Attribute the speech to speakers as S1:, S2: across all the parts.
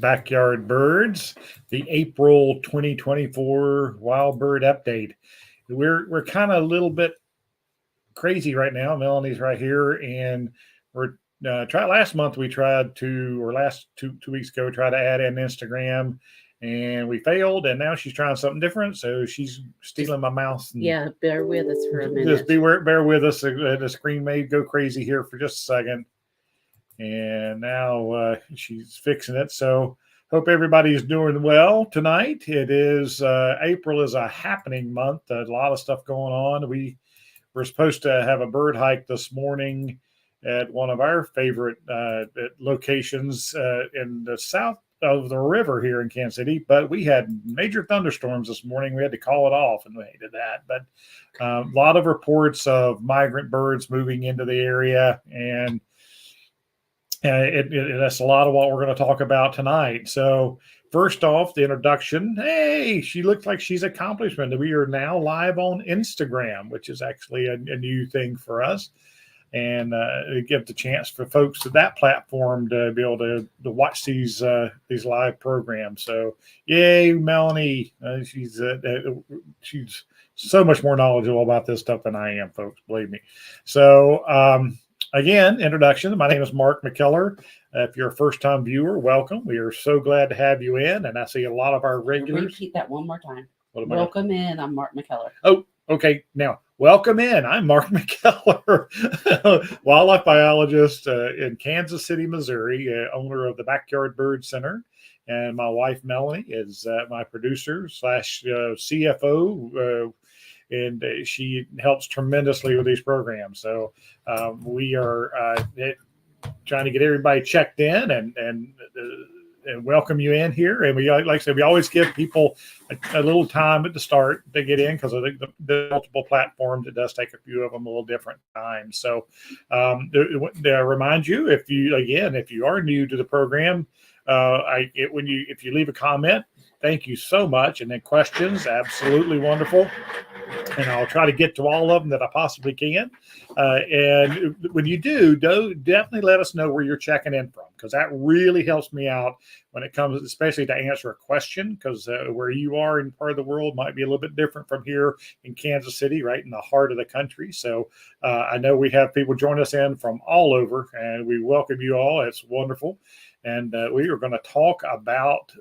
S1: Backyard Birds, the April 2024 Wild Bird Update. We're kind of a little bit crazy right now. Melanie's right here, and we're last month we tried to, or last two weeks ago, we tried to add in Instagram, and we failed. And now she's trying something different, so she's stealing my mouse.
S2: Yeah, bear with us for a minute.
S1: Just bear with us. The screen may go crazy here for just a second. And now she's fixing it. So hope everybody's doing well tonight. It is April is a happening month. A lot of stuff going on. We're supposed to have a bird hike this morning at one of our favorite locations in the south of the river here in Kansas City, but we had major thunderstorms this morning. We had to call it off, and we hated that. But a lot of reports of migrant birds moving into the area, and that's a lot of what we're going to talk about tonight. So first off, the introduction. Hey, she looks like she's accomplishment. We are now live on Instagram, which is actually a new thing for us. And it gives the chance for folks at that platform to be able to watch these live programs. So yay, Melanie. She's so much more knowledgeable about this stuff than I am, folks, believe me. So again, introduction. My name is Mark McKellar. If you're a first-time viewer, welcome. We are so glad to have you in, and I see a lot of our regulars.
S2: Repeat that one more time. Welcome in. I'm Mark McKellar.
S1: Oh, okay. Now, welcome in. I'm Mark McKellar, wildlife biologist in Kansas City, Missouri, owner of the Backyard Bird Center. And my wife, Melanie, is my producer / CFO. And she helps tremendously with these programs. So we are trying to get everybody checked in and welcome you in here. And we, like I said, we always give people a little time at the start to get in, because I think the multiple platforms, it does take a few of them a little different times. So I remind you, if you are new to the program, if you leave a comment, thank you so much. And then questions, absolutely wonderful. And I'll try to get to all of them that I possibly can. And when you do, definitely let us know where you're checking in from, because that really helps me out when it comes, especially to answer a question, because where you are in part of the world might be a little bit different from here in Kansas City, right in the heart of the country. So I know we have people join us in from all over, and we welcome you all. It's wonderful. And we are going to talk about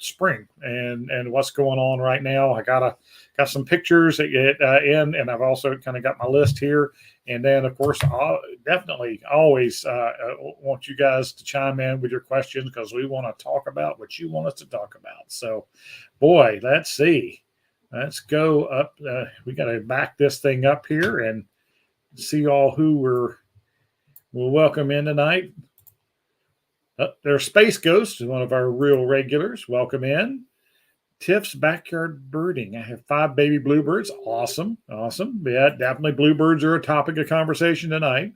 S1: spring and what's going on right now. I got some pictures that get in, and I've also kind of got my list here. And then, of course, I'll definitely always want you guys to chime in with your questions, because we want to talk about what you want us to talk about. So, boy, let's see. Let's go up. We got to back this thing up here and see all who we'll welcome in tonight. There's Space Ghost, one of our real regulars. Welcome in. Tiff's Backyard Birding. I have 5 baby bluebirds. Awesome. Yeah, definitely bluebirds are a topic of conversation tonight.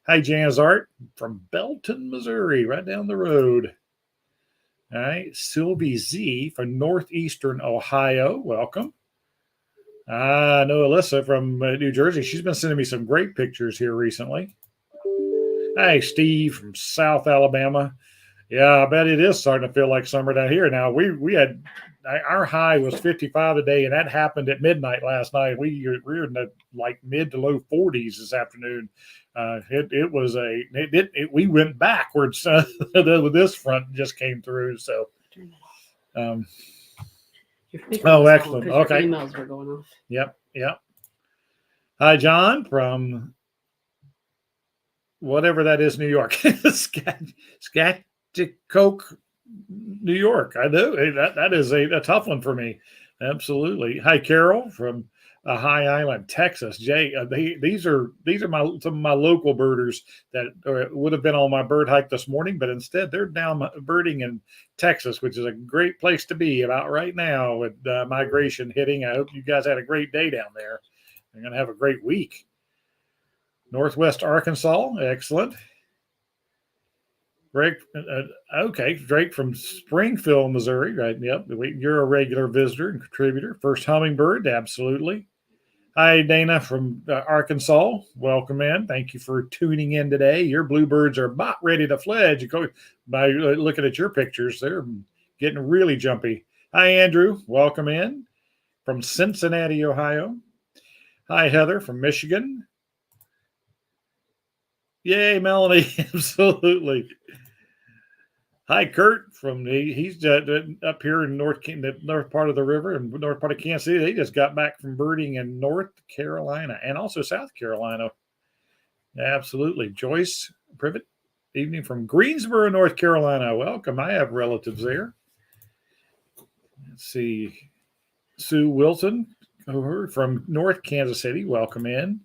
S1: Hi, Janzart from Belton, Missouri, right down the road. All right. Sylvie Z from Northeastern Ohio. Welcome. I know Alyssa from New Jersey. She's been sending me some great pictures here recently. Hey, Steve from South Alabama. Yeah, I bet it is starting to feel like summer down here. Now, we had our high was 55 today, and that happened at midnight last night. We were in the mid to low 40s this afternoon. We went backwards with this front just came through. So, excellent. Okay,
S2: emails were going off.
S1: Yep. Hi, John from whatever that is, New York. Scatchcoke, New York. I know that is a tough one for me. Absolutely. Hi, Carol from High Island, Texas. Jay, these are some of my local birders that would have been on my bird hike this morning, but instead they're down birding in Texas, which is a great place to be about right now with migration hitting. I hope you guys had a great day down there. You're going to have a great week. Northwest Arkansas, excellent. Drake from Springfield, Missouri, right? Yep, you're a regular visitor and contributor. First hummingbird, absolutely. Hi, Dana from Arkansas. Welcome in. Thank you for tuning in today. Your bluebirds are about ready to fledge. By looking at your pictures, they're getting really jumpy. Hi, Andrew. Welcome in from Cincinnati, Ohio. Hi, Heather from Michigan. Yay, Melanie. Absolutely. Hi, Kurt from he's up here in the north part of the river and north part of Kansas City. They just got back from birding in North Carolina and also South Carolina. Absolutely. Joyce Privet, evening from Greensboro, North Carolina. Welcome. I have relatives there. Let's see. Sue Wilson from North Kansas City. Welcome in.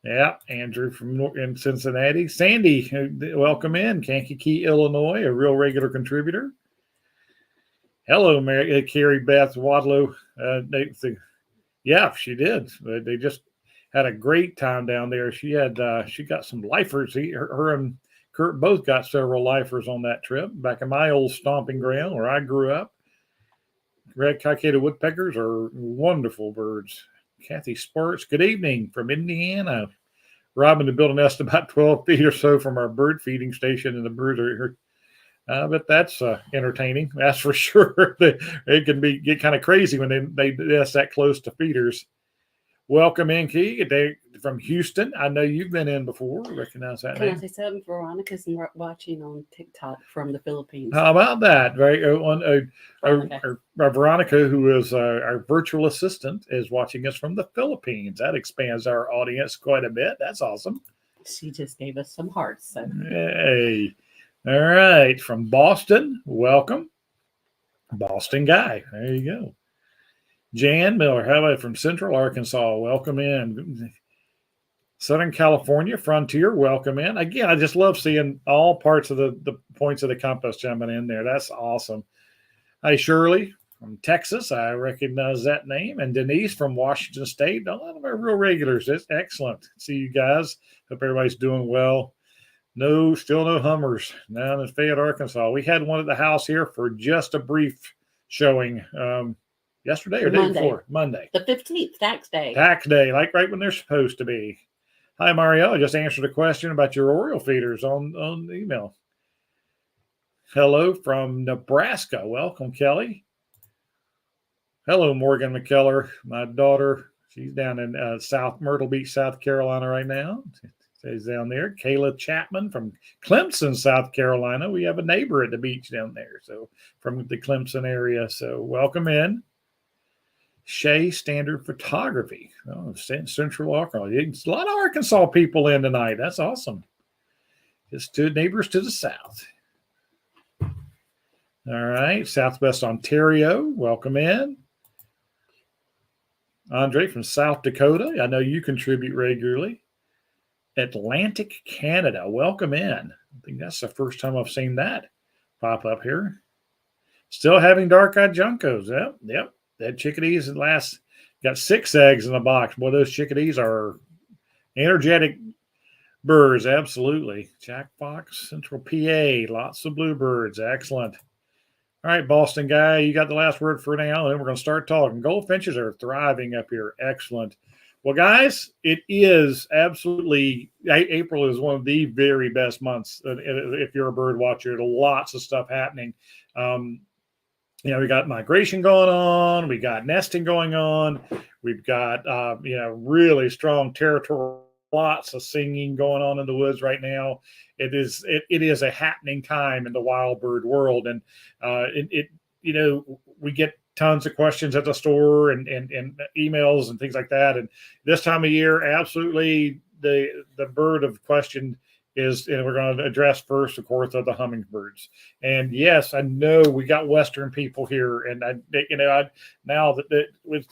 S1: Yeah, Andrew from in Cincinnati. Sandy, welcome in. Kankakee, Illinois, a real regular contributor. Hello, Mary, Carrie Beth Wadlow. Yeah, she did. They just had a great time down there. She got some lifers. Her and Kurt both got several lifers on that trip back in my old stomping ground where I grew up. Red cockaded woodpeckers are wonderful birds. Kathy Sparks, good evening from Indiana. Robin to build a nest about 12 feet or so from our bird feeding station, and the birds are here. But that's entertaining. That's for sure. It can get kind of crazy when they nest that close to feeders. Welcome in, Key. From Houston. I know you've been in before. Recognize that name.
S2: Can I say something? Veronica's watching on TikTok from the Philippines.
S1: How about that? Veronica, who is our virtual assistant, is watching us from the Philippines. That expands our audience quite a bit. That's awesome.
S2: She just gave us some hearts. So.
S1: Hey. All right. From Boston, welcome. Boston guy. There you go. Jan Miller, how about from Central Arkansas? Welcome in. Southern California, Frontier, welcome in. Again, I just love seeing all parts of the points of the compass jumping in there. That's awesome. Hi, Shirley from Texas. I recognize that name. And Denise from Washington State. A lot of our real regulars. It's excellent. See you guys. Hope everybody's doing well. Still no hummers down in Fayette, Arkansas. We had one at the house here for just a brief showing. Yesterday or day before? Monday.
S2: The 15th, tax day.
S1: Tax day, like right when they're supposed to be. Hi, Mario. I just answered a question about your Oriole feeders on email. Hello from Nebraska. Welcome, Kelly. Hello, Morgan McKellar. My daughter, she's down in South Myrtle Beach, South Carolina right now. She's down there. Kayla Chapman from Clemson, South Carolina. We have a neighbor at the beach down there, so from the Clemson area. So welcome in. Shea Standard Photography. Central Arkansas. A lot of Arkansas people in tonight. That's awesome. Just two neighbors to the south. All right. Southwest Ontario. Welcome in. Andre from South Dakota. I know you contribute regularly. Atlantic Canada. Welcome in. I think that's the first time I've seen that pop up here. Still having dark-eyed juncos. Yep. That chickadees got 6 eggs in the box. Boy, those chickadees are energetic birds. Absolutely. Jack Fox, Central PA, lots of bluebirds. Excellent. All right, Boston guy, you got the last word for now, and then we're going to start talking. Goldfinches are thriving up here. Excellent. Well, guys, it is absolutely April is one of the very best months if you're a bird watcher. There's lots of stuff happening. We got migration going on. We got nesting going on. We've got, really strong territorial, lots of singing going on in the woods right now. It is a happening time in the wild bird world. And we get tons of questions at the store and emails and things like that. And this time of year, absolutely the bird of question is, and we're going to address first, of course, of the hummingbirds. And yes, I know we got Western people here, and now that with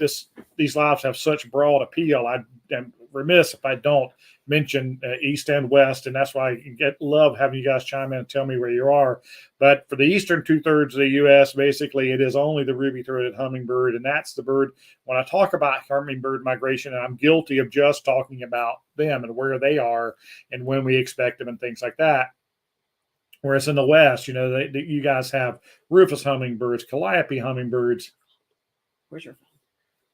S1: these lives have such broad appeal, I am remiss if I don't mention East and West, and that's why I love having you guys chime in and tell me where you are. But for the eastern 2/3 of the U.S., basically, it is only the ruby-throated hummingbird, and that's the bird. When I talk about hummingbird migration, and I'm guilty of just talking about them and where they are and when we expect them and things like that. Whereas in the West, you guys have rufous hummingbirds, calliope hummingbirds.
S2: Where's your phone?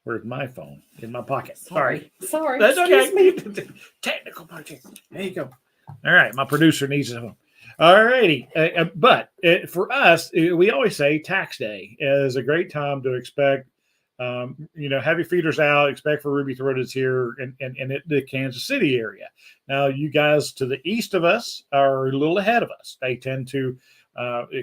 S1: Where's my phone? In my pocket.
S2: Sorry.
S1: That's
S2: Excuse
S1: okay.
S2: me.
S1: Technical project. There you go. All right. My producer needs a phone. All righty. But for us, we always say tax day is a great time to expect, have your feeders out, expect for ruby throateds here in the Kansas City area. Now, you guys to the east of us are a little ahead of us. They tend to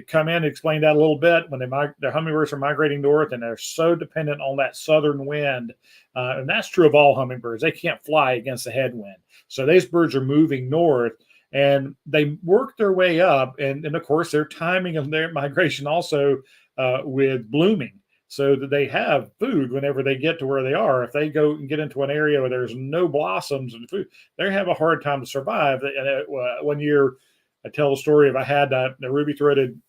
S1: come in and explain that a little bit when their hummingbirds are migrating north, and they're so dependent on that southern wind. And that's true of all hummingbirds. They can't fly against the headwind. So these birds are moving north, and they work their way up. And of course, their timing of their migration also with blooming, so that they have food whenever they get to where they are. If they go and get into an area where there's no blossoms and food, they have a hard time to survive. And one year, I tell the story of I had the ruby-throated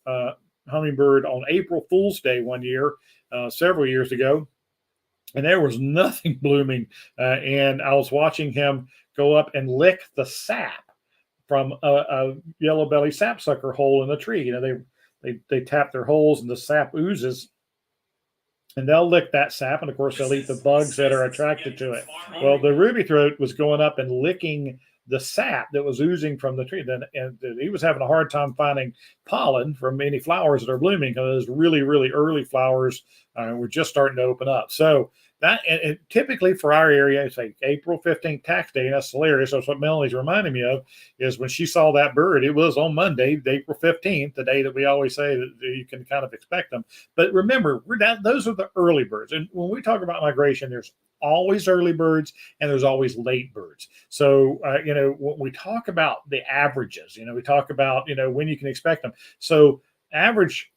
S1: hummingbird on April Fool's Day one year, several years ago, and there was nothing blooming. And I was watching him go up and lick the sap from a yellow belly sapsucker hole in the tree. You know, they tap their holes and the sap oozes, and they'll lick that sap, and of course they'll eat the bugs that are attracted to it. Well, the ruby throat was going up and licking the sap that was oozing from the tree. And he was having a hard time finding pollen from any flowers that are blooming, because those really, really early flowers were just starting to open up. So that, and typically for our area, it's like April 15th tax day, and that's hilarious. That's what Melanie's reminding me of, is when she saw that bird, it was on Monday, April 15th, the day that we always say that you can kind of expect them. But remember, those are the early birds. And when we talk about migration, there's always early birds and there's always late birds. So, when we talk about the averages, we talk about, when you can expect them. So average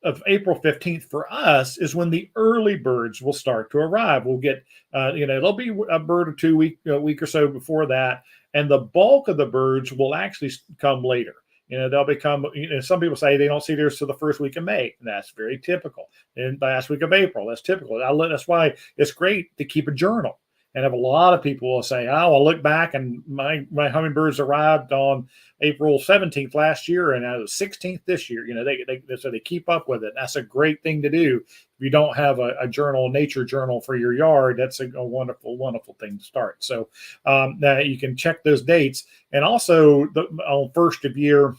S1: of April 15th for us is when the early birds will start to arrive. We'll get, there'll be a bird or two a week or so before that. And the bulk of the birds will actually come later. They'll become, some people say they don't see theirs till the first week of May. And that's very typical. And the last week of April, that's typical. That's why it's great to keep a journal. And if a lot of people will say, oh, I'll look back and my hummingbirds arrived on April 17th last year and it was 16th this year. So they keep up with it. That's a great thing to do. If you don't have a journal, nature journal for your yard, that's a wonderful, wonderful thing to start. So now you can check those dates. And also on first of year,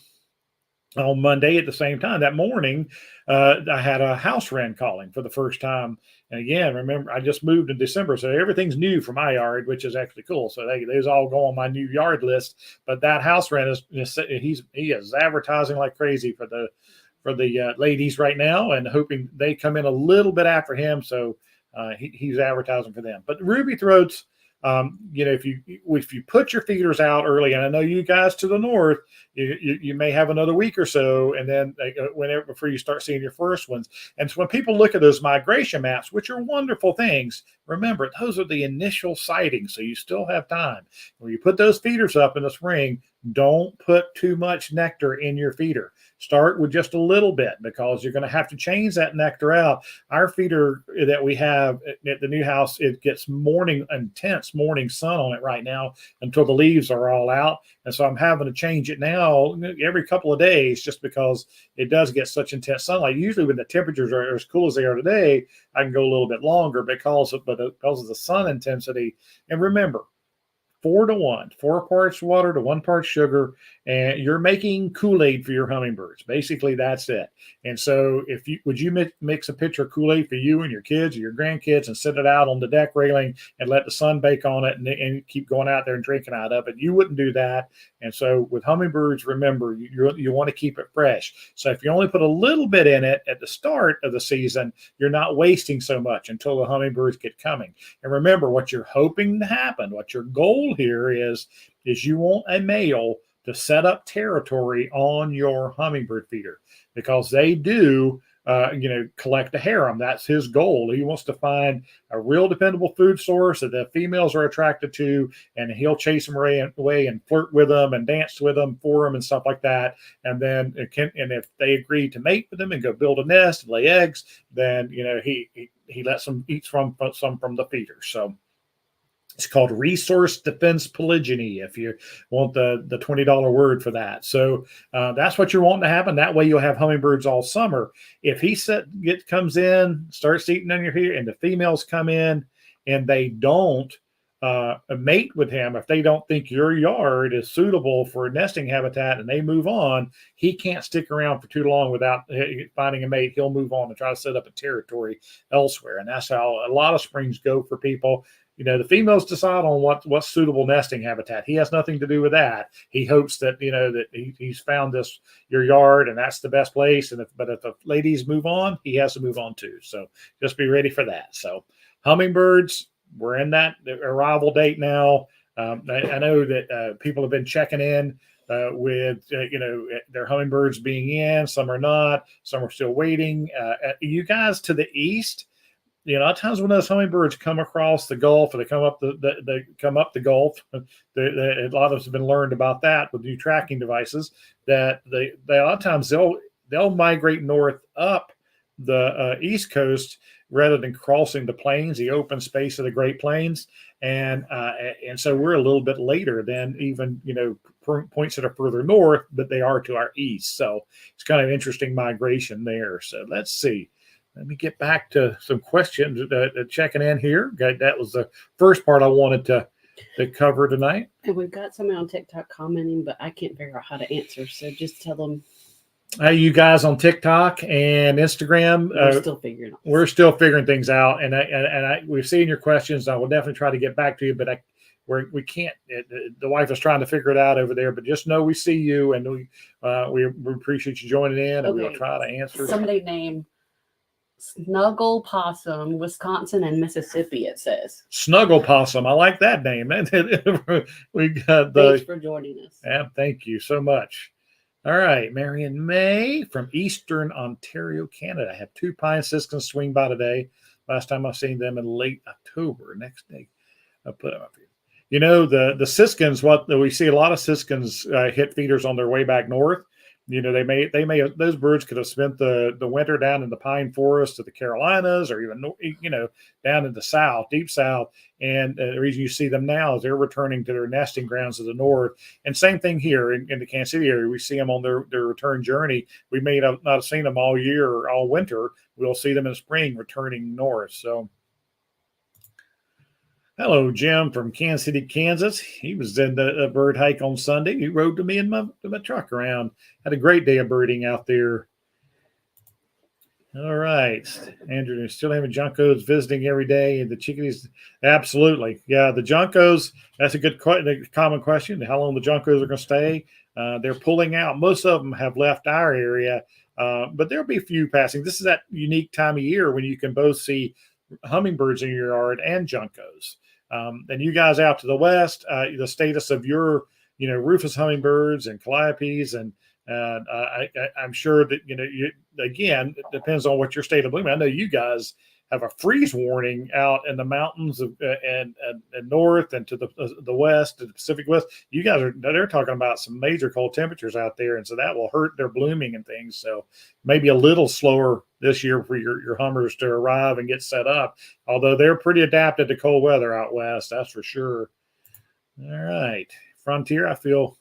S1: on Monday at the same time, that morning, I had a house wren calling for the first time. And again, remember, I just moved in December, so everything's new for my yard, which is actually cool. So those all go on my new yard list. But that house wren he is advertising like crazy for the ladies right now, and hoping they come in a little bit after him. So he's advertising for them. But ruby throats, if you put your feeders out early, and I know you guys to the north, you may have another week or so, and then whenever before you start seeing your first ones. And so when people look at those migration maps, which are wonderful things, remember those are the initial sightings, so you still have time. When you put those feeders up in the spring, don't put too much nectar in your feeder. Start with just a little bit, because you're going to have to change that nectar out. Our feeder that we have at the new house, it gets intense morning sun on it right now until the leaves are all out. And so I'm having to change it now every couple of days, just because it does get such intense sunlight. Usually when the temperatures are as cool as they are today, I can go a little bit longer because of the sun intensity. And remember, 4-to-1, 4 parts water to 1 part sugar, and you're making Kool-Aid for your hummingbirds. Basically, that's it. And so, would you mix a pitcher of Kool-Aid for you and your kids or your grandkids and sit it out on the deck railing and let the sun bake on it and keep going out there and drinking out of it? You wouldn't do that. And so, with hummingbirds, remember, you want to keep it fresh. So, if you only put a little bit in it at the start of the season, you're not wasting so much until the hummingbirds get coming. And remember, what you're hoping to happen, what your goal here is you want a male to set up territory on your hummingbird feeder, because they do collect a harem. That's his goal. He wants to find a real dependable food source that the females are attracted to, and he'll chase them away and flirt with them and dance with them for them and stuff like that. And then if they agree to mate with them and go build a nest and lay eggs, then he lets them eat some from the feeder. So it's called resource defense polygyny, if you want the $20 word for that. So that's what you're wanting to happen. That way you'll have hummingbirds all summer. If he comes in, starts eating on your feeder, and the females come in, and they don't mate with him, if they don't think your yard is suitable for nesting habitat and they move on, he can't stick around for too long without finding a mate. He'll move on and try to set up a territory elsewhere. And that's how a lot of springs go for people. The females decide on what's suitable nesting habitat. He has nothing to do with that. He hopes that, that he's found your yard, and that's the best place. But if the ladies move on, he has to move on too. So just be ready for that. So hummingbirds, we're in that arrival date now. I know that people have been checking in with, their hummingbirds being in. Some are not. Some are still waiting. You guys to the east, a lot of times when those hummingbirds come across the Gulf, or they come up the Gulf, a lot of us have been learned about that with new tracking devices. That they a lot of times they'll migrate north up the east coast rather than crossing the plains, the open space of the Great Plains, and so we're a little bit later than even points that are further north, but they are to our east. So it's kind of interesting migration there. So let's see. Let me get back to some questions checking in here. That was the first part I wanted to cover tonight.
S2: And we've got somebody on TikTok commenting, but I can't figure out how to answer. So just tell them.
S1: You guys on TikTok and Instagram,
S2: we're still figuring
S1: things out, and we've seen your questions. I will definitely try to get back to you, but we can't. The wife is trying to figure it out over there, but just know we see you, and we appreciate you joining in, and we'll try to answer.
S2: Somebody named Snuggle Possum, Wisconsin and Mississippi. It says
S1: Snuggle Possum. I like that name. We got
S2: Thanks for joining us.
S1: Yeah, thank you so much. All right, Mary and May from Eastern Ontario, Canada. I have 2 pine siskins swing by today. Last time I've seen them in late October. Next day, I'll put them up here. The siskins, we see a lot of siskins hit feeders on their way back north. They may those birds could have spent the winter down in the pine forest of the Carolinas, or even down in the South, deep South. And the reason you see them now is they're returning to their nesting grounds to the north. And same thing here in the Kansas City area. We see them on their return journey. We may not have seen them all year or all winter. We'll see them in spring returning north. So. Hello, Jim from Kansas City, Kansas. He was in the bird hike on Sunday. He rode to me in my truck around. Had a great day of birding out there. All right. Andrew, still having juncos visiting every day, and the chickadees. Absolutely. Yeah, the juncos, that's a common question, how long the juncos are going to stay. They're pulling out. Most of them have left our area, but there'll be a few passing. This is that unique time of year when you can both see hummingbirds in your yard and juncos. And you guys out to the west, the status of your, rufous hummingbirds and calliopes, and I'm sure that again, it depends on what your state of bloom. I know you guys have a freeze warning out in the mountains and north and to the west, to the Pacific West. You guys they're talking about some major cold temperatures out there, and so that will hurt their blooming and things. So maybe a little slower this year for your hummers to arrive and get set up, although they're pretty adapted to cold weather out west, that's for sure. All right, Frontier, I feel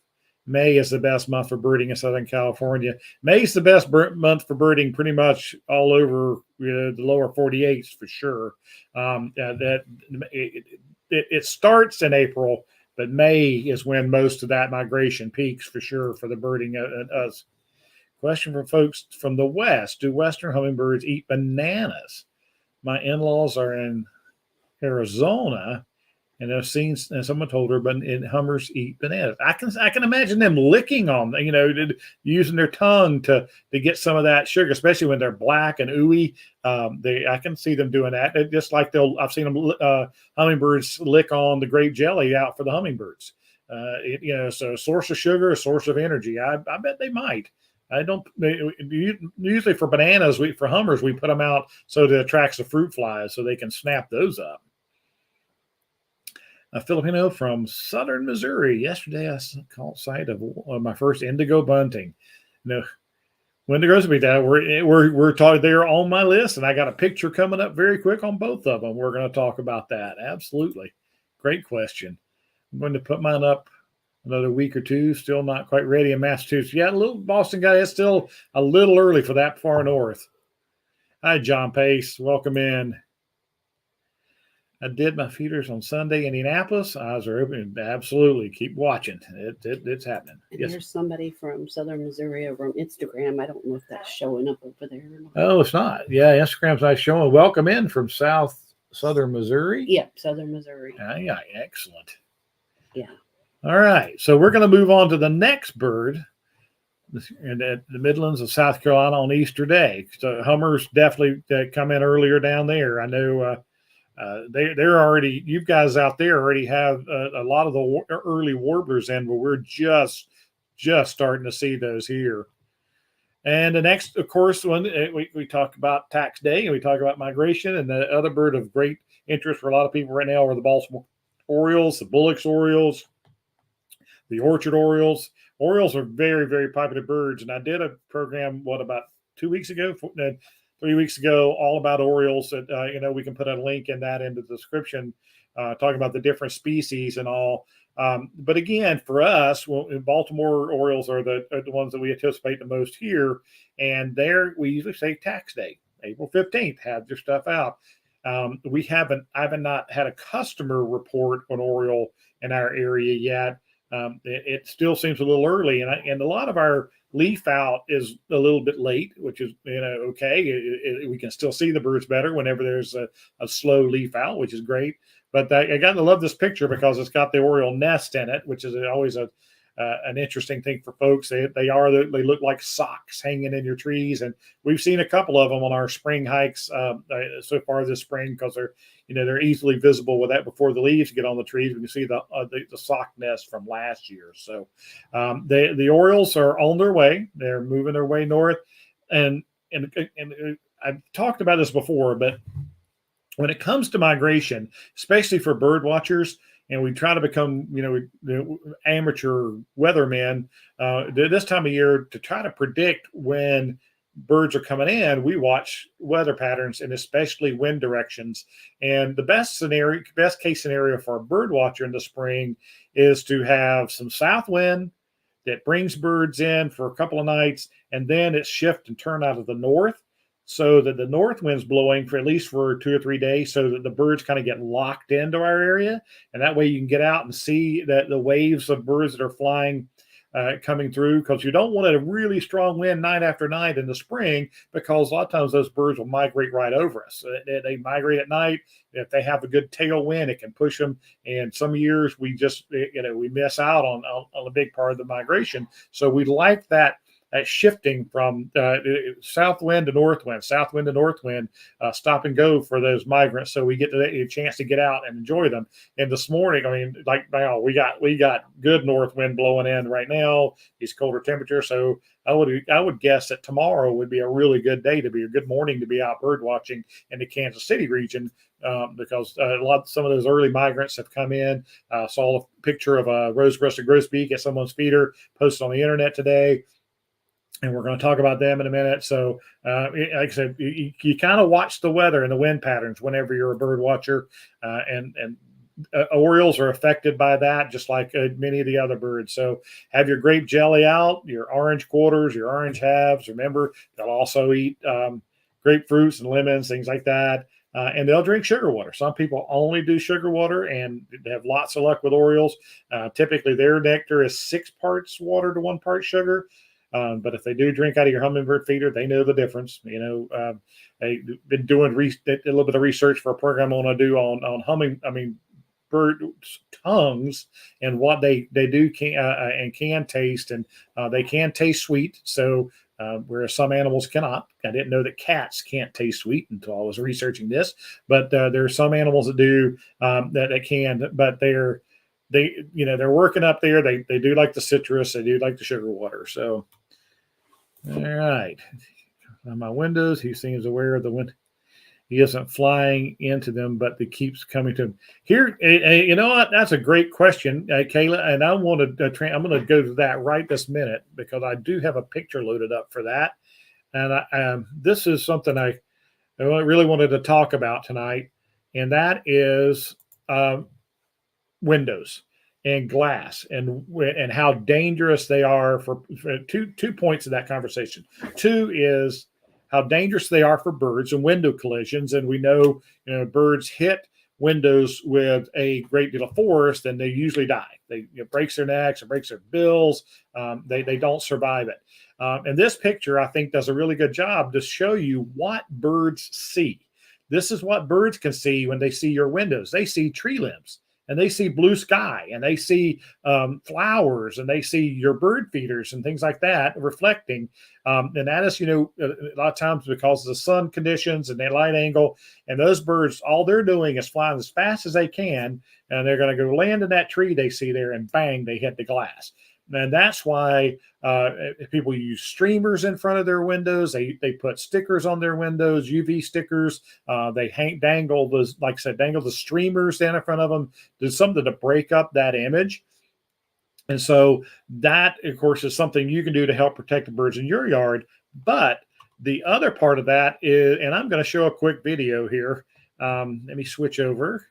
S1: May is the best month for birding in Southern California. May is the best month for birding pretty much all over the lower 48s for sure. It starts in April, but May is when most of that migration peaks for sure for the birding. Question from folks from the west: do western hummingbirds eat bananas? My in-laws are in Arizona, and I've seen, and someone told her, but hummers eat bananas. I can imagine them licking on, using their tongue to get some of that sugar, especially when they're black and ooey. I can see them doing that. Just like I've seen them hummingbirds lick on the grape jelly out for the hummingbirds. So a source of sugar, a source of energy. I bet they might. Usually for bananas, for hummers, we put them out so that it attracts the fruit flies so they can snap those up. A Filipino from southern Missouri. Yesterday, I caught sight of my first indigo bunting. When the grosbeak down, we're talking. They're on my list, and I got a picture coming up very quick on both of them. We're going to talk about that. Absolutely, great question. I'm going to put mine up another week or two. Still not quite ready in Massachusetts. Yeah, a little Boston guy. It's still a little early for that far north. Hi, John Pace. Welcome in. I did my feeders on Sunday, Indianapolis. Eyes are open. Absolutely. Keep watching. It's happening.
S2: And
S1: Yes.
S2: there's somebody from Southern Missouri over on Instagram. I don't know if that's showing up over there or not.
S1: Oh, it's not. Yeah, Instagram's nice showing. Welcome in from Southern Missouri.
S2: Yeah, Southern Missouri.
S1: Yeah, excellent.
S2: Yeah.
S1: All right. So we're going to move on to the next bird in the Midlands of South Carolina on Easter Day. So hummers definitely come in earlier down there. I know they're already, you guys out there already have a lot of the early warblers in, but we're just starting to see those here. And the next, of course, one we talk about tax day and we talk about migration, and the other bird of great interest for a lot of people right now are the Baltimore Orioles, the Bullock's Orioles, the Orchard Orioles. Orioles are very, very popular birds, and I did a program about 2 weeks ago, 3 weeks ago, all about Orioles. That we can put a link in that into the description, talking about the different species and all. But again, for us, Baltimore Orioles are the ones that we anticipate the most here. And there, we usually say tax day, April 15th, have your stuff out. I haven't not had a customer report on Oriole in our area yet. It still seems a little early, and a lot of our leaf out is a little bit late, which is okay. We can still see the birds better whenever there's a slow leaf out, which is great. But I got to love this picture because it's got the Oriole nest in it, which is always an interesting thing for folks. They look like socks hanging in your trees, and we've seen a couple of them on our spring hikes so far this spring because they're easily visible with that before the leaves get on the trees. We can see the sock nest from last year. So the Orioles are on their way. They're moving their way north, and I've talked about this before, but when it comes to migration, especially for bird watchers, and we try to become, amateur weathermen this time of year to try to predict when birds are coming in, we watch weather patterns and especially wind directions. And the best case scenario for a bird watcher in the spring is to have some south wind that brings birds in for a couple of nights, and then it shift and turn out of the north, so that the north wind's blowing for at least for 2 or 3 days, so that the birds kind of get locked into our area. And that way you can get out and see that the waves of birds that are flying coming through, because you don't want a really strong wind night after night in the spring, because a lot of times those birds will migrate right over us. They migrate at night. If they have a good tailwind, it can push them. And some years we just, we miss out on a big part of the migration. So we like that shifting from south wind to north wind, stop and go for those migrants, so we get a chance to get out and enjoy them. And this morning, like now, we got good north wind blowing in right now. These colder temperatures, so I would guess that tomorrow would be a really good day to be a good morning to be out bird watching in the Kansas City region, because some of those early migrants have come in. Saw a picture of a rose-breasted grosbeak at someone's feeder posted on the internet today. And we're going to talk about them in a minute. So, like I said, you kind of watch the weather and the wind patterns whenever you're a bird watcher. And Orioles are affected by that, just like many of the other birds. So have your grape jelly out, your orange quarters, your orange halves. Remember, they'll also eat grapefruits and lemons, things like that. And they'll drink sugar water. Some people only do sugar water, and they have lots of luck with Orioles. Typically, their nectar is 6 parts water to 1 part sugar. But if they do drink out of your hummingbird feeder, they know the difference. They've been doing a little bit of research for a program I want to do on bird tongues and what they do can taste, and they can taste sweet. So whereas some animals cannot. I didn't know that cats can't taste sweet until I was researching this, but there are some animals that do that can. But they're working up there. They do like the citrus. They do like the sugar water. So. All right. On my windows, he seems aware of the wind. He isn't flying into them, but he keeps coming to him. Here, you know what? That's a great question, Kayla. And I'm going to go to that right this minute, because I do have a picture loaded up for that. And this is something I really wanted to talk about tonight, and that is windows and glass, and how dangerous they are for two points of that conversation. 2 is how dangerous they are for birds and window collisions. And we know, birds hit windows with a great deal of force, then they usually die. It breaks their necks, it breaks their bills. They don't survive it. And this picture, I think, does a really good job to show you what birds see. This is what birds can see when they see your windows. They see tree limbs, and they see blue sky, and they see flowers, and they see your bird feeders and things like that reflecting. And that is, a lot of times because of the sun conditions and their light angle, and those birds, all they're doing is flying as fast as they can, and they're going to go land in that tree they see there, and bang, they hit the glass. And that's why people use streamers in front of their windows. They put stickers on their windows, UV stickers. They dangle those, like I said, dangle the streamers down in front of them. There's something to break up that image. And so that, of course, is something you can do to help protect the birds in your yard. But the other part of that is, and I'm going to show a quick video here. Let me switch over.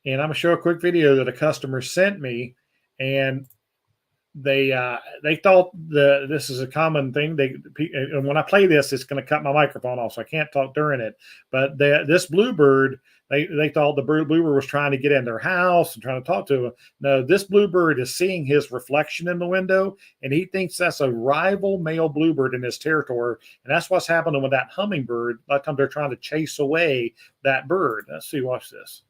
S1: And I'm going to show a quick video that a customer sent me. And they thought this is a common thing. And when I play this, it's going to cut my microphone off, so I can't talk during it. But this bluebird, they thought the bluebird was trying to get in their house and trying to talk to them. No, this bluebird is seeing his reflection in the window, and he thinks that's a rival male bluebird in his territory. And that's what's happening with that hummingbird. A lot of times they're trying to chase away that bird. Let's see, watch this.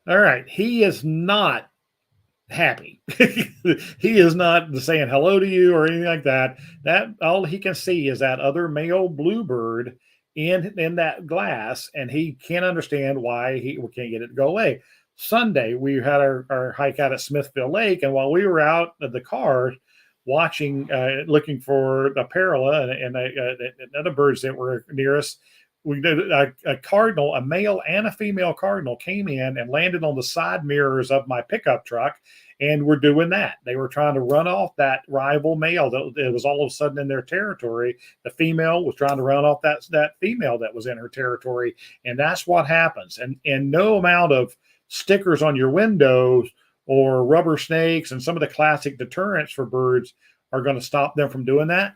S1: All right. He is not happy. He is not saying hello to you or anything like that. That all he can see is that other male bluebird in that glass, and he can't understand why we can't get it to go away. Sunday, we had our hike out at Smithville Lake, and while we were out of the car watching, looking for a parula and other birds that were near us, we did a cardinal, a male and a female cardinal came in and landed on the side mirrors of my pickup truck, and were doing that. They were trying to run off that rival male that was all of a sudden in their territory. The female was trying to run off that female that was in her territory, and that's what happens. And no amount of stickers on your windows or rubber snakes and some of the classic deterrents for birds are going to stop them from doing that.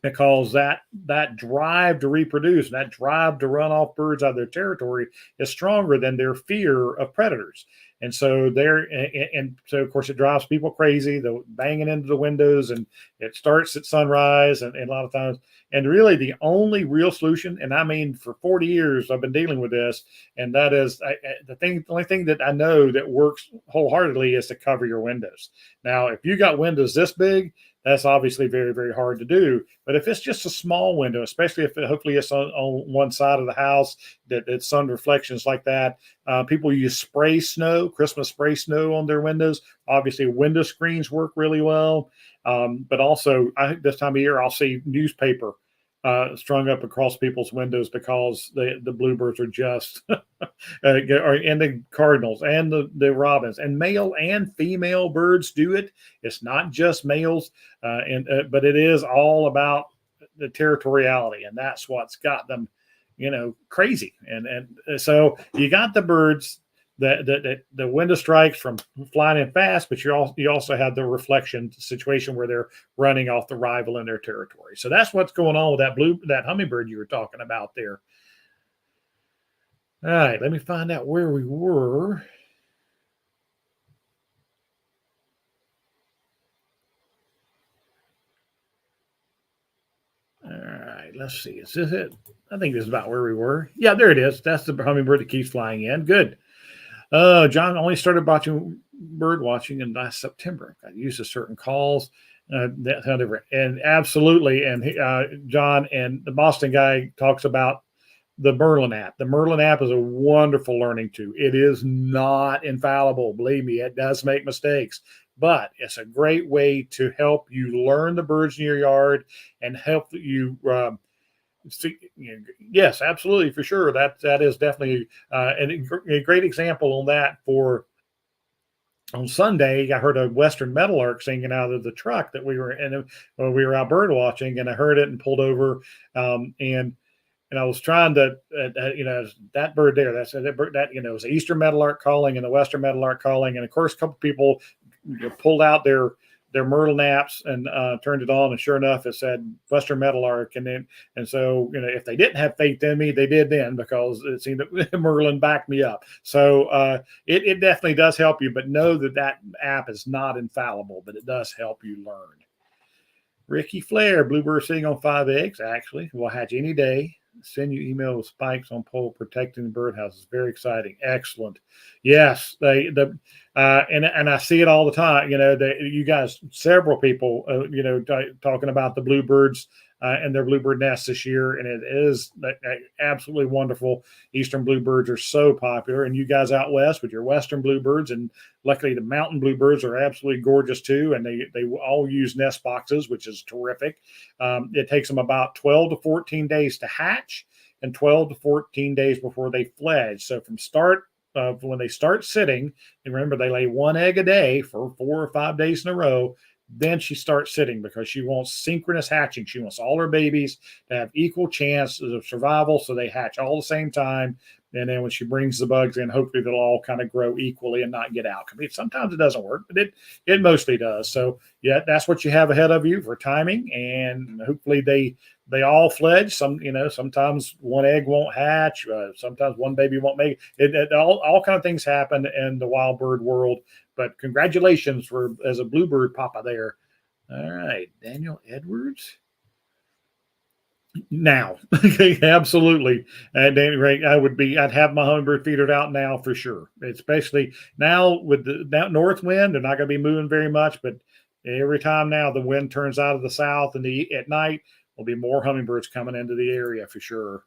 S1: Because that drive to reproduce, that drive to run off birds out of their territory is stronger than their fear of predators. And so of course it drives people crazy, the banging into the windows, and it starts at sunrise and a lot of times. And really the only real solution, and I mean for 40 years I've been dealing with this, and that is the only thing that I know that works wholeheartedly is to cover your windows. Now, if you got windows this big, that's obviously very, very hard to do. But if it's just a small window, especially if hopefully it's on one side of the house, that sun reflections like that, people use spray snow, Christmas spray snow on their windows. Obviously, window screens work really well. But also, I think this time of year, I'll see newspaper strung up across people's windows because the bluebirds are just, and the cardinals and the robins, and male and female birds do it. It's not just males, but it is all about the territoriality, and that's what's got them, crazy. And so you got the birds that the window strikes from flying in fast, but you also have the reflection situation where they're running off the rival in their territory. So that's what's going on with that hummingbird you were talking about there. All right, let me find out where we were. All right, let's see. Is this it? I think this is about where we were. Yeah, there it is. That's the hummingbird that keeps flying in. Good. John only started bird watching in last September. I used certain calls. That sound different. And absolutely. And John and the Boston guy talks about the Merlin app. The Merlin app is a wonderful learning tool. It is not infallible. Believe me, it does make mistakes, but it's a great way to help you learn the birds in your yard and help you yes, absolutely, for sure. That is definitely a great example on that for on Sunday, I heard a western meadowlark singing out of the truck that we were in. We were out bird watching, and I heard it and pulled over. And I was trying to, that bird there, that bird, that, it was the eastern meadowlark calling and the western meadowlark calling. And of course, a couple people pulled out their myrtle naps and turned it on. And sure enough, it said western meadowlark. And so, if they didn't have faith in me, they did then, because it seemed that Merlin backed me up. So it definitely does help you, but know that app is not infallible, but it does help you learn. Ricky Flair, bluebird sitting on 5 eggs, actually, will hatch any day. Send you email with spikes on pole protecting the birdhouses. Very exciting. Excellent. Yes, and I see it all the time. You guys, several people, talking about the bluebirds and their bluebird nests this year, and it is absolutely wonderful. Eastern bluebirds are so popular, and you guys out west with your western bluebirds, and luckily the mountain bluebirds are absolutely gorgeous too, and they all use nest boxes, which is terrific. It takes them about 12 to 14 days to hatch and 12 to 14 days before they fledge. So from start of when they start sitting, and remember they lay 1 egg a day for 4 or 5 days in a row, then she starts sitting, because she wants synchronous hatching. She wants all her babies to have equal chances of survival, so they hatch all the same time. And then when she brings the bugs in, hopefully they'll all kind of grow equally and not get out. I mean, sometimes it doesn't work, but it mostly does. So yeah, that's what you have ahead of you for timing, and hopefully they all fledge. Sometimes one egg won't hatch. Sometimes one baby won't make it. All kind of things happen in the wild bird world. But congratulations as a bluebird papa there. All right, Daniel Edwards. Now, absolutely. At any rate, I'd have my hummingbird feedered out now for sure. Especially now with that north wind, they're not going to be moving very much, but every time now the wind turns out of the south at night, there'll be more hummingbirds coming into the area for sure.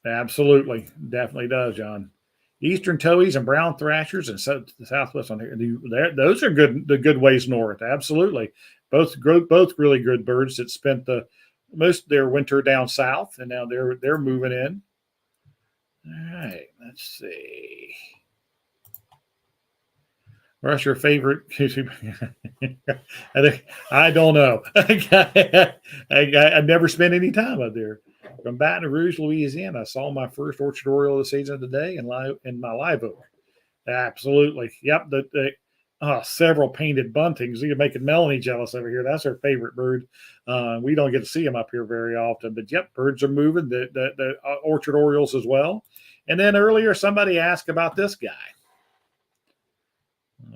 S1: Absolutely, definitely does, John. Eastern towies and brown thrashers and the southwest on here. Those are good. The good ways north. Absolutely, both really good birds that spent most of their winter down south, and now they're moving in. All right, let's see. What's your favorite? I don't know. I've never spent any time up there. From Baton Rouge, Louisiana, I saw my first orchard oriole of the season today in my live oak. Absolutely. Yep. Several painted buntings. You're making Melanie jealous over here. That's her favorite bird. We don't get to see them up here very often, but yep, birds are moving. The orchard orioles as well. And then earlier, somebody asked about this guy.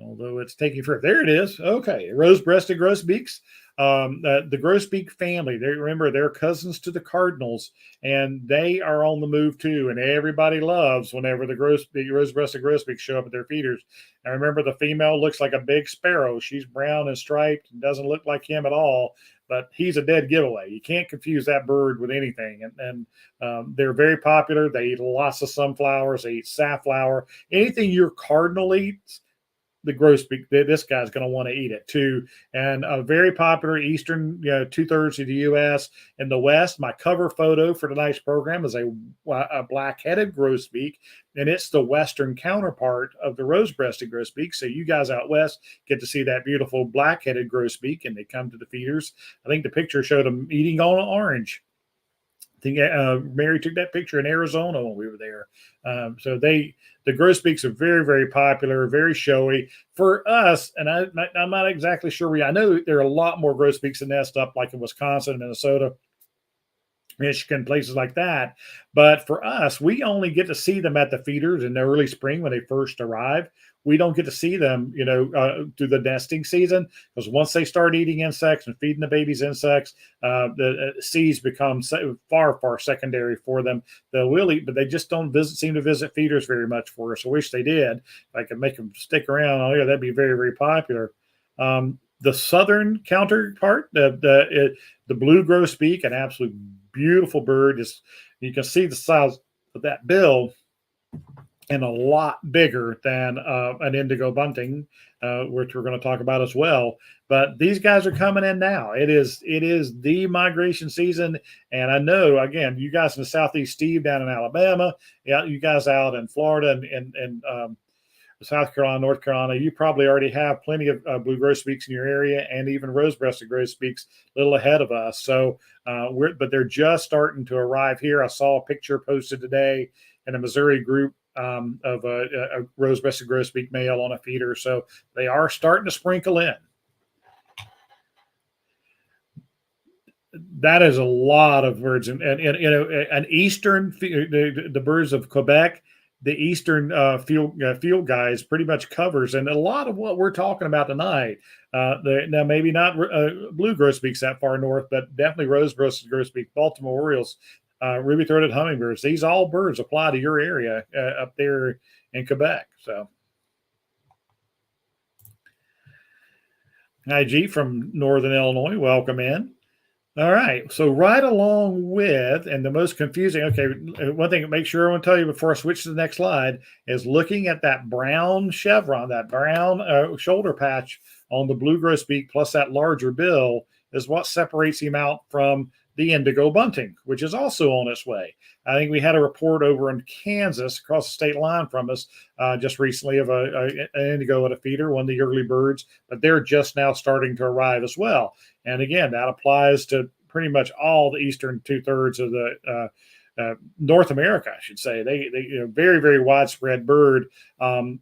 S1: Although it's taking forever. There it is. Okay. Rose-breasted grosbeaks. The grosbeak family, they're cousins to the cardinals, and they are on the move too. And everybody loves whenever the rose-breasted grosbeaks show up at their feeders. And remember, the female looks like a big sparrow. She's brown and striped and doesn't look like him at all, but he's a dead giveaway. You can't confuse that bird with anything. And they're very popular. They eat lots of sunflowers. They eat safflower. Anything your cardinal eats, the grosbeak, this guy's going to want to eat it too. And a very popular eastern, 2/3 of the U.S. In the West, my cover photo for tonight's program is a black-headed grosbeak, and it's the western counterpart of the rose-breasted grosbeak. So you guys out west get to see that beautiful black-headed grosbeak, and they come to the feeders. I think the picture showed them eating on an orange. I think Mary took that picture in Arizona when we were there. So the grosbeaks are very, very popular, very showy for us. And I'm not exactly sure. I know there are a lot more grosbeaks that nest up, like in Wisconsin, Minnesota, Michigan, places like that. But for us, we only get to see them at the feeders in the early spring when they first arrive. We don't get to see them, through the nesting season, because once they start eating insects and feeding the babies insects, the seeds become far, far secondary for them. They'll really, but they just don't seem to visit feeders very much for us. I wish they did. If I could make them stick around, oh yeah, that'd be very, very popular. The southern counterpart, the blue grosbeak, an absolute beautiful bird. You can see the size of that bill, and a lot bigger than an indigo bunting, which we're going to talk about as well. But these guys are coming in now. It is the migration season, and I know, again, you guys in the Southeast, Steve down in Alabama, yeah, you guys out in Florida and South Carolina, North Carolina, you probably already have plenty of blue grosbeaks in your area, and even rose-breasted grosbeaks a little ahead of us. So, but they're just starting to arrive here. I saw a picture posted today in a Missouri group of a rose-breasted grosbeak male on a feeder. So they are starting to sprinkle in. That is a lot of birds, and you know, an eastern the birds of Quebec, the eastern field guys pretty much covers, and a lot of what we're talking about tonight. Now maybe not blue grosbeaks that far north, but definitely rose-breasted grosbeak, Baltimore Orioles, ruby-throated hummingbirds. These all birds apply to your area up there in Quebec. So, hi G from Northern Illinois, welcome in. All right. So right along with, and the most confusing, okay, one thing to make sure I want to tell you before I switch to the next slide is looking at that brown chevron, that brown shoulder patch on the blue grosbeak plus that larger bill is what separates him out from the indigo bunting, which is also on its way. I think we had a report over in Kansas across the state line from us just recently of an indigo at a feeder, one of the early birds, but they're just now starting to arrive as well. And again, that applies to pretty much all the eastern 2/3 of the North America, I should say. They you know, very, very widespread bird. And,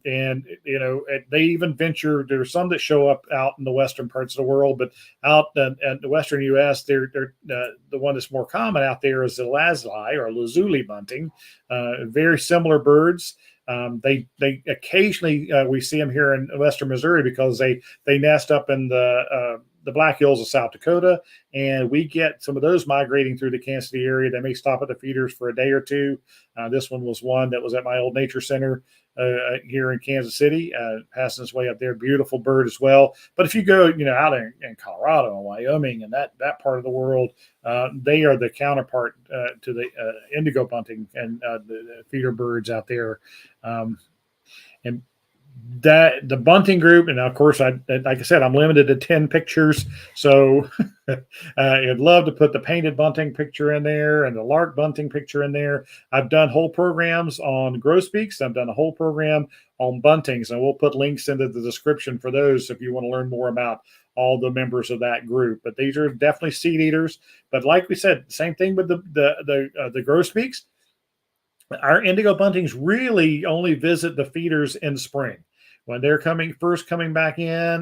S1: you know, they even venture, there's some that show up out in the western parts of the world, but out in the western U.S., they're the one that's more common out there is the Lazuli or Lazuli bunting. Very similar birds. They occasionally, we see them here in western Missouri because they nest up in the Black Hills of South Dakota, and we get some of those migrating through the Kansas City area. They may stop at the feeders for a day or two. This one was one that was at my old nature center here in Kansas City, passing its way up there. Beautiful bird as well. But if you go, you know, out in Colorado and Wyoming and that part of the world, they are the counterpart to the indigo bunting and the feeder birds out there. And that the bunting group, and of course, like I said, I'm limited to 10 pictures, so I'd love to put the painted bunting picture in there and the lark bunting picture in there. I've done whole programs on grosbeaks. I've done a whole program on buntings, and we'll put links into the description for those if you want to learn more about all the members of that group. But these are definitely seed eaters. But like we said, same thing with the grosbeaks. Our indigo buntings really only visit the feeders in spring when they're first coming back in.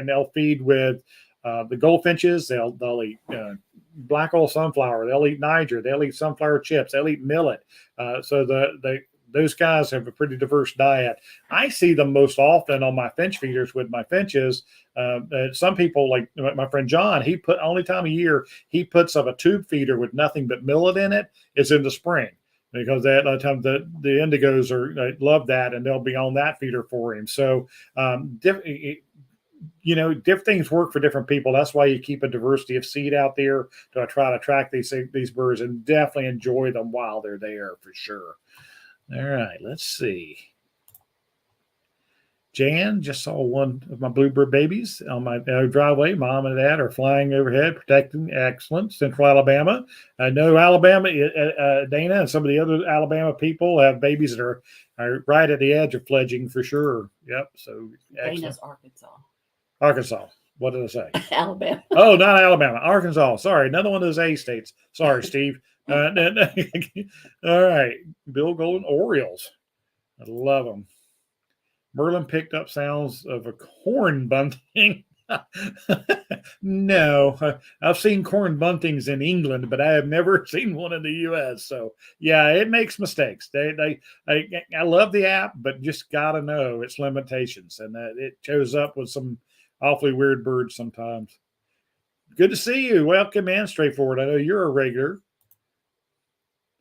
S1: They'll feed with the goldfinches. They'll eat black oil sunflower. They'll eat Niger. They'll eat sunflower chips. They'll eat millet. So those guys have a pretty diverse diet. I see them most often on my finch feeders with my finches. Some people, like my friend John, only time of year he puts up a tube feeder with nothing but millet in it is in the spring, because that time the indigos love that, and they'll be on that feeder for him. So, different things work for different people. That's why you keep a diversity of seed out there to try to attract these birds, and definitely enjoy them while they're there for sure. All right, let's see. Jan just saw one of my bluebird babies on my driveway. Mom and Dad are flying overhead, protecting. Excellent. Central Alabama. I know Alabama, Dana, and some of the other Alabama people have babies that are right at the edge of fledging for sure. Yep. So excellent.
S2: Dana's Arkansas.
S1: Arkansas. What did I say?
S2: Alabama.
S1: Oh, not Alabama. Arkansas. Sorry. Another one of those A states. Sorry, Steve. All right. Bill Golden Orioles. I love them. Merlin picked up sounds of a corn bunting. No, I've seen corn buntings in England, but I have never seen one in the U.S. So yeah, it makes mistakes. I love the app, but just gotta know its limitations, and that it shows up with some awfully weird birds sometimes. Good to see you. Welcome in, Straightforward. I know you're a regular.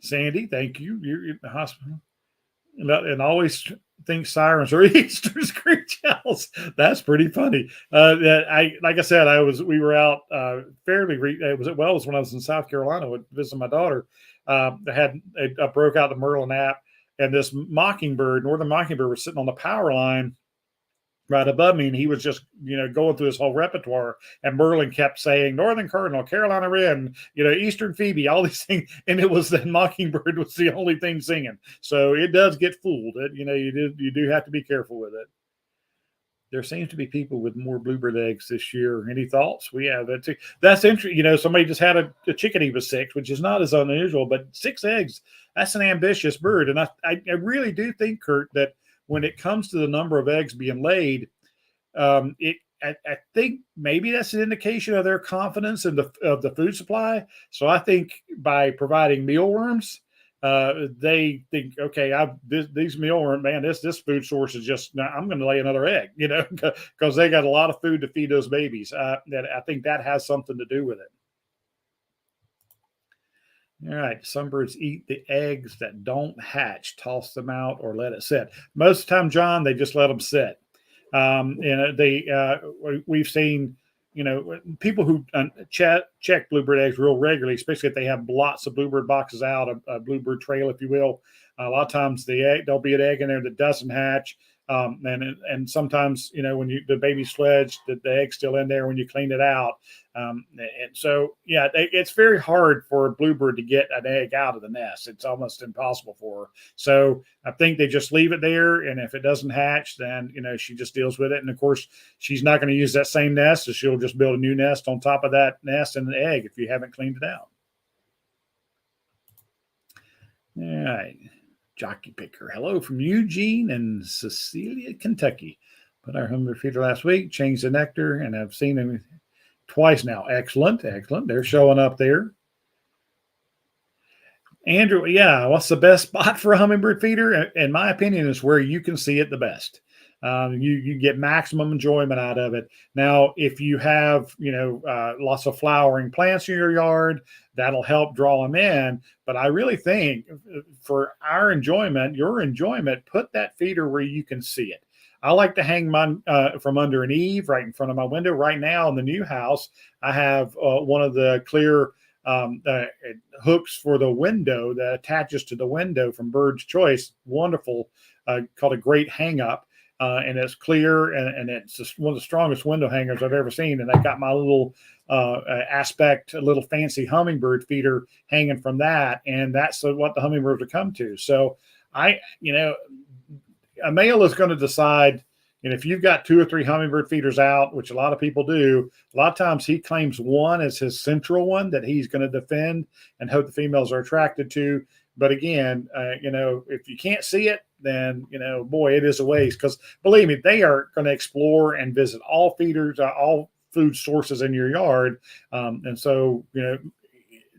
S1: Sandy, thank you. You're in the hospital, and always think sirens are Easter screech owls. That's pretty funny. Like I said, we were out it was when I was in South Carolina visiting my daughter. I broke out the Merlin app, and this northern mockingbird was sitting on the power line right above me, and he was just, going through his whole repertoire. And Merlin kept saying Northern Cardinal, Carolina Wren, Eastern Phoebe, all these things, and it was that Mockingbird was the only thing singing. So it does get fooled. You do have to be careful with it. There seems to be people with more bluebird eggs this year. Any thoughts? We have that too. That's interesting. Somebody just had a chickadee with 6, which is not as unusual, but 6 eggs, that's an ambitious bird. And I really do think, Kurt, that when it comes to the number of eggs being laid, I think maybe that's an indication of their confidence in the food supply. So I think by providing mealworms, they think, okay, these mealworm, man, this food source is just, I'm going to lay another egg, because they got a lot of food to feed those babies. That I think that has something to do with it. All right. Some birds eat the eggs that don't hatch, toss them out, or let it sit. Most of the time, John, they just let them sit. We've seen, people who check bluebird eggs real regularly, especially if they have lots of bluebird boxes out, a bluebird trail, if you will. A lot of times there'll be an egg in there that doesn't hatch. And sometimes, when the baby's fledged, the egg's still in there when you clean it out. And so, yeah, it's very hard for a bluebird to get an egg out of the nest. It's almost impossible for her. So I think they just leave it there. And if it doesn't hatch, then, she just deals with it. And of course, she's not going to use that same nest. So she'll just build a new nest on top of that nest and an egg if you haven't cleaned it out. All right. Jockey Picker. Hello from Eugene and Cecilia, Kentucky. Put our hummingbird feeder last week, changed the nectar, and I've seen them twice now. Excellent. They're showing up there. Andrew, yeah, what's the best spot for a hummingbird feeder? In my opinion, is where you can see it the best. You get maximum enjoyment out of it. Now, if you have, lots of flowering plants in your yard, that'll help draw them in. But I really think for our enjoyment, your enjoyment, put that feeder where you can see it. I like to hang mine from under an eave right in front of my window. Right now in the new house, I have one of the clear hooks for the window that attaches to the window from Bird's Choice. Wonderful, called a great hang up. And it's clear, and it's just one of the strongest window hangers I've ever seen. And I got my little aspect, a little fancy hummingbird feeder hanging from that, and that's what the hummingbirds would come to. So a male is going to decide, if you've got 2 or 3 hummingbird feeders out, which a lot of people do, a lot of times he claims one as his central one that he's going to defend and hope the females are attracted to. But again, if you can't see it, then, boy, it is a waste, because believe me, they are going to explore and visit all feeders, all food sources in your yard. And so,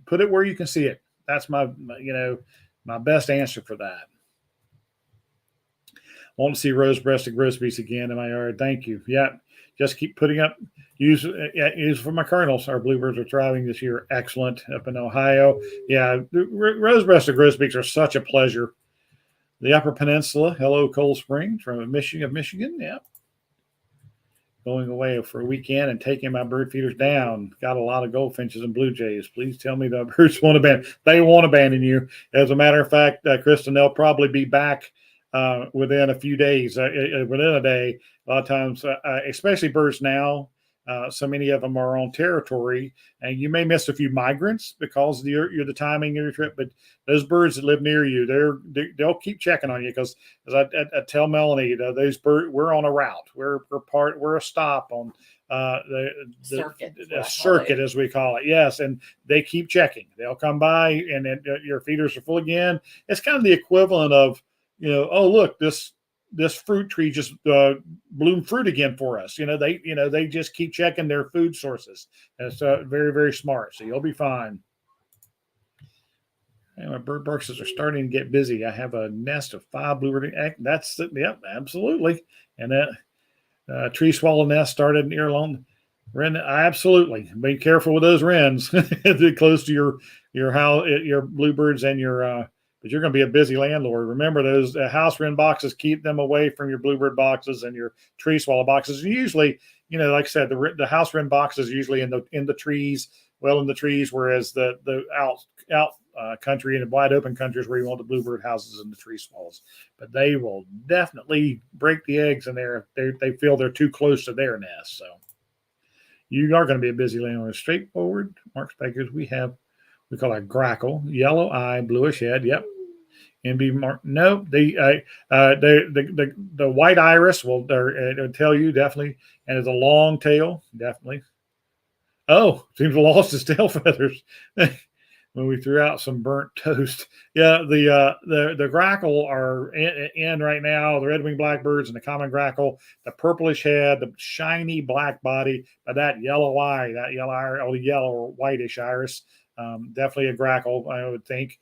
S1: put it where you can see it. That's my best answer for that. Want to see rose-breasted grosbeaks again in my yard. Thank you. Yeah. Just keep putting up, use for my cardinals. Our bluebirds are thriving this year. Excellent up in Ohio. Yeah. Rose-breasted grosbeaks are such a pleasure. The Upper Peninsula. Hello, Cold Springs from Michigan. Yeah. Going away for a weekend and taking my bird feeders down. Got a lot of goldfinches and blue jays. Please tell me the birds won't abandon. They won't abandon you. As a matter of fact, Kristen, they'll probably be back within a few days, within a day. A lot of times, especially birds now, so many of them are on territory, and you may miss a few migrants because of the timing of your trip. But those birds that live near you, they'll keep checking on you, because as I tell Melanie, those birds, we're on a route. We're a stop on the circuit, as we call it. Yes, and they keep checking. They'll come by, and your feeders are full again. It's kind of the equivalent of, oh, look, this fruit tree just bloomed fruit again for us. They just keep checking their food sources. That's very, very smart. So you'll be fine. And my bird boxes are starting to get busy. I have a nest of 5 bluebird. Yep, absolutely. And that tree swallow nest started near along. Wren, absolutely. Be careful with those wrens. They're close to your house, your bluebirds, and your. But you're going to be a busy landlord. Remember, those house wren boxes, keep them away from your bluebird boxes and your tree swallow boxes. And usually, like I said, the house wren boxes usually in the trees, well in the trees, whereas the out country and the wide open countries where you want the bluebird houses in the tree swallows. But they will definitely break the eggs in there if they feel they're too close to their nest. So you are going to be a busy landowner. Straightforward mark speckers. We call it grackle, yellow eye, bluish head. Yep. MB mark. Nope. The white iris will it'll tell you definitely, and it's a long tail, definitely. Oh, seems to have lost his tail feathers when we threw out some burnt toast. Yeah, the grackle are in right now. The red-winged blackbirds and the common grackle, the purplish head, the shiny black body, that yellow eye, or the yellow or whitish iris. Definitely a grackle, I would think.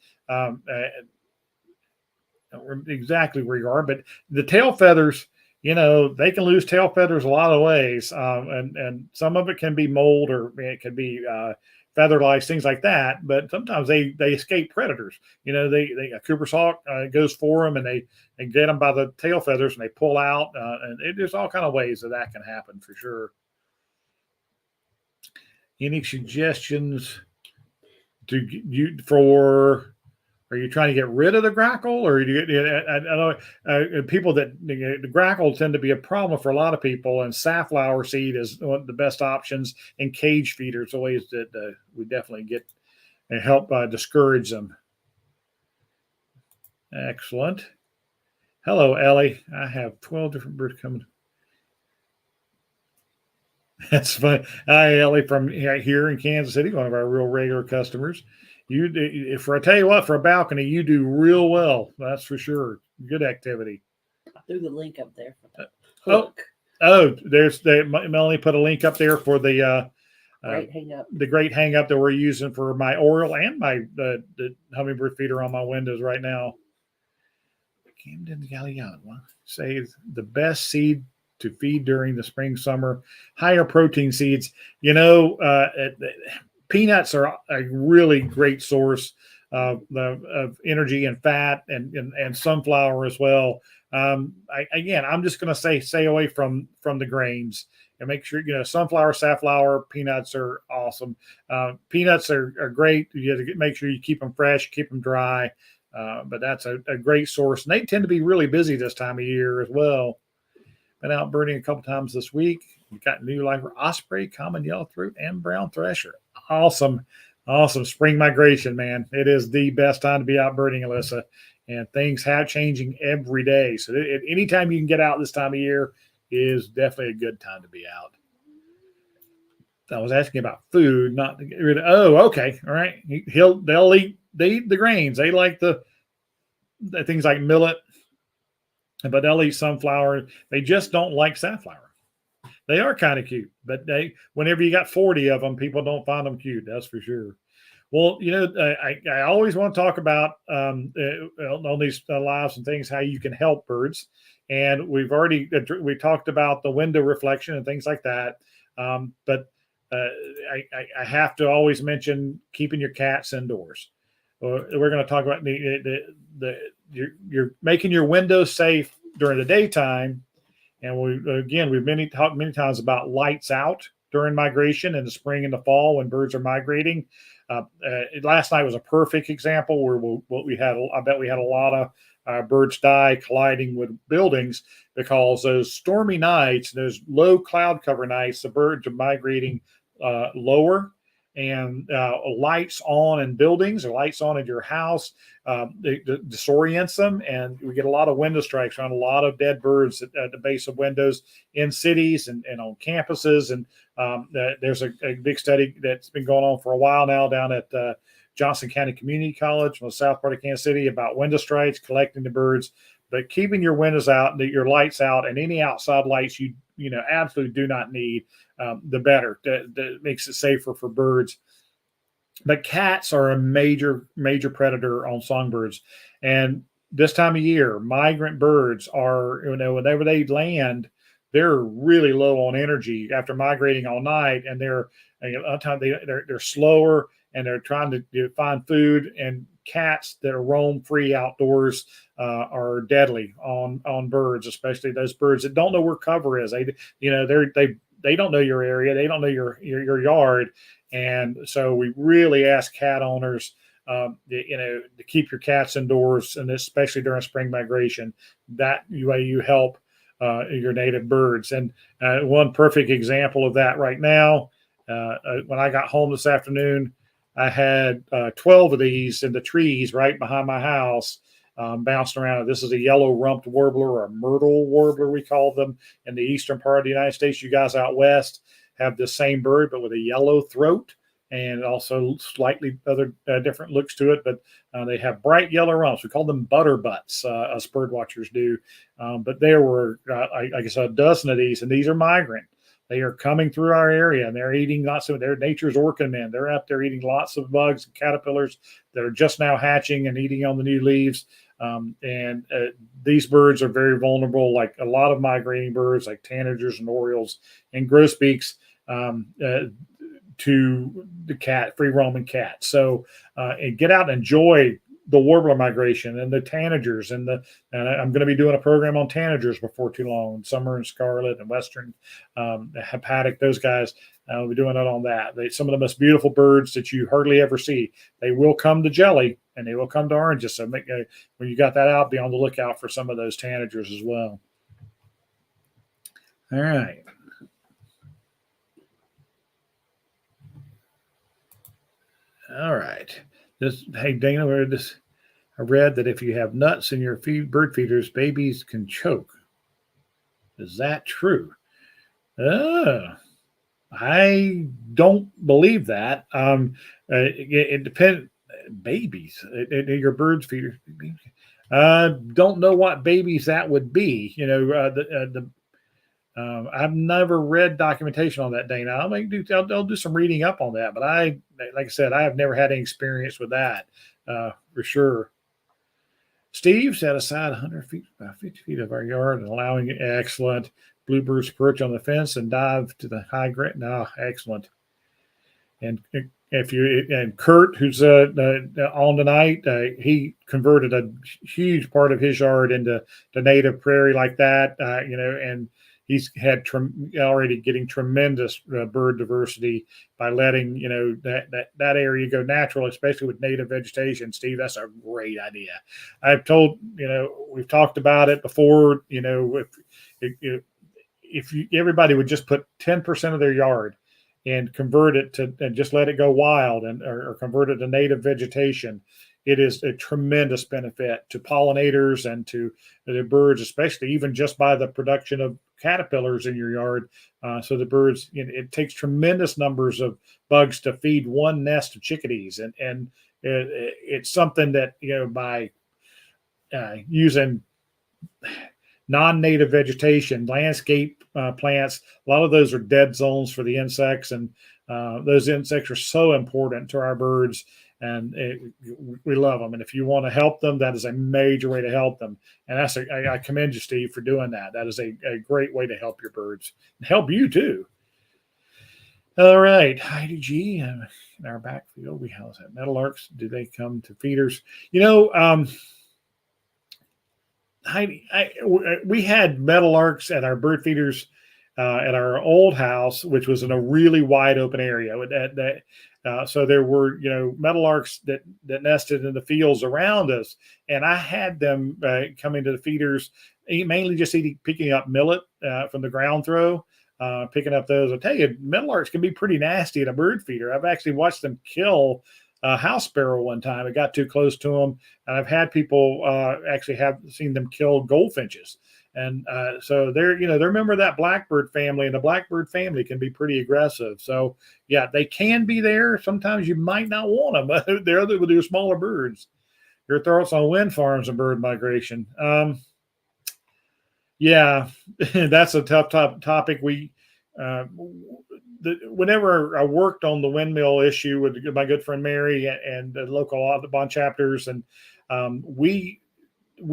S1: Exactly where you are, but the tail feathers, they can lose tail feathers a lot of ways, and some of it can be mold, or it can be feather lice, things like that. But sometimes they escape predators. A Cooper's hawk goes for them, and they get them by the tail feathers, and they pull out, and there's all kind of ways that can happen for sure. Any suggestions are you trying to get rid of the grackle, or I know people that the grackle tend to be a problem for a lot of people, and safflower seed is one of the best options, and cage feeders are ways that we definitely get and help discourage them. Excellent. Hello, Ellie. I have 12 different birds coming. That's fun. Hi, Ellie from here in Kansas City, one of our real regular customers. I tell you what, for a balcony, you do real well. That's for sure. Good activity.
S2: I threw the link up there for that.
S1: Melanie put a link up there for the great hang up that we're using for my Oriole and the hummingbird feeder on my windows right now. Camden Galliano say the best seed to feed during the spring, summer, higher protein seeds. Peanuts are a really great source of energy and fat, and sunflower as well. I'm just going to stay away from the grains, and make sure sunflower, safflower, peanuts are awesome. Peanuts are great. You have to make sure you keep them fresh, keep them dry. But that's a great source, and they tend to be really busy this time of year as well. Been out birding a couple times this week. We've got new lifer osprey, common yellowthroat, and brown thresher. Awesome spring migration, man. It is the best time to be out birding, Alyssa, and things have changing every day. So anytime you can get out this time of year is definitely a good time to be out. I was asking about food, not to get rid of. Oh, okay, all right. They'll eat the grains. They like the things like millet, but they'll eat sunflower. They just don't like safflower. They are kind of cute, but whenever you got 40 of them, people don't find them cute. That's for sure. Well, I always want to talk about on these lives and things, how you can help birds. And we talked about the window reflection and things like that. But I have to always mention keeping your cats indoors. We're going to talk about you're making your windows safe during the daytime. And we've talked many times about lights out during migration in the spring and the fall when birds are migrating. Last night was a perfect example where I bet we had a lot of birds die colliding with buildings, because those stormy nights, those low cloud cover nights, the birds are migrating lower, and lights on in buildings or lights on in your house disorients them, and we get a lot of window strikes around a lot of dead birds at the base of windows in cities and on campuses. And there's a big study that's been going on for a while now down at Johnson County Community College in the south part of Kansas City about window strikes, collecting the birds, but keeping your windows out, your lights out, and any outside lights you absolutely do not need, the better. That makes it safer for birds. But cats are a major predator on songbirds, and this time of year, migrant birds are, whenever they land, they're really low on energy after migrating all night, and they're slower, and they're trying to find food. And cats that roam free outdoors are deadly on birds, especially those birds that don't know where cover is. They don't know your area. They don't know your yard. And so we really ask cat owners to keep your cats indoors, and especially during spring migration. That way you help your native birds. And one perfect example of that right now, when I got home this afternoon, I had 12 of these in the trees right behind my house, bouncing around. This is a yellow-rumped warbler, or a myrtle warbler, we call them in the eastern part of the United States. You guys out west have the same bird, but with a yellow throat, and also slightly other different looks to it. But they have bright yellow rumps. We call them butterbutts, us bird watchers do. But there were, I guess, a dozen of these, and these are migrant. They are coming through our area, and they're eating lots of, they're nature's orchid men. They're out there eating lots of bugs and caterpillars that are just now hatching and eating on the new leaves. These birds are very vulnerable, like a lot of migrating birds, like tanagers and Orioles and grosbeaks, to the free roaming cat. So and get out and enjoy the warbler migration and the tanagers, and I'm going to be doing a program on tanagers before too long. Summer and scarlet and western hepatic, those guys. We'll be doing it on that. Some of the most beautiful birds that you hardly ever see. They will come to jelly and they will come to oranges. So when you got that out, be on the lookout for some of those tanagers as well. All right. All right. Hey, Dana, I read that if you have nuts in your bird feeders, babies can choke. Is that true? I don't believe that. It depends. Babies, your birds feeders. Don't know what babies that would be. I've never read documentation on that, Dana. I'll do some reading up on that, but like I said, I have never had any experience with that for sure. Steve set aside 100 feet, about 50 feet of our yard, and allowing excellent bluebirds to perch on the fence and dive to the high ground. No, excellent. And Kurt, who's on tonight, he converted a huge part of his yard into the native prairie like that, and he's had already getting tremendous bird diversity by letting that area go natural, especially with native vegetation. Steve, that's a great idea. I've told we've talked about it before. If everybody would just put 10% of their yard and convert it to and just let it go wild or convert it to native vegetation, it is a tremendous benefit to pollinators and to the birds, especially even just by the production of caterpillars in your yard. So the birds, it takes tremendous numbers of bugs to feed one nest of chickadees. And it's something that, by using non-native vegetation, landscape plants, a lot of those are dead zones for the insects. And those insects are so important to our birds. And we love them. And if you want to help them, that is a major way to help them. And I commend you, Steve, for doing that. That is a great way to help your birds and help you too. All right. Heidi G. In our backfield, we house that. Meadowlarks, do they come to feeders? Heidi, we had meadowlarks at our bird feeders at our old house, which was in a really wide open area. So there were, meadowlarks that nested in the fields around us, and I had them coming to the feeders, mainly just picking up millet from the ground throw, picking up those. I'll tell you, meadowlarks can be pretty nasty at a bird feeder. I've actually watched them kill a house sparrow one time. It got too close to them, and I've had people actually have seen them kill goldfinches. And so they're a member of that blackbird family, and the blackbird family can be pretty aggressive. So yeah, they can be there. Sometimes you might not want them, but they're with your smaller birds. Your thoughts on wind farms and bird migration? Yeah, that's a tough topic. Whenever I worked on the windmill issue with my good friend Mary and the local Audubon chapters, and we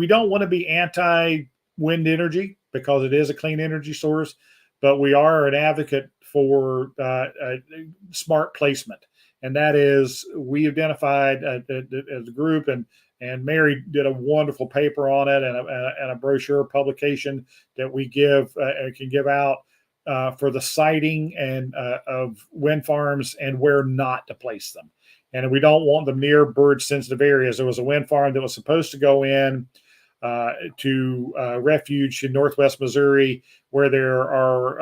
S1: don't want to be anti-wind energy because it is a clean energy source, but we are an advocate for smart placement. And that is, we identified as a group, and Mary did a wonderful paper on it and a brochure publication that we can give out for the siting and of wind farms and where not to place them. and we don't want them near bird sensitive areas. There was a wind farm that was supposed to go in to refuge in Northwest Missouri, where there are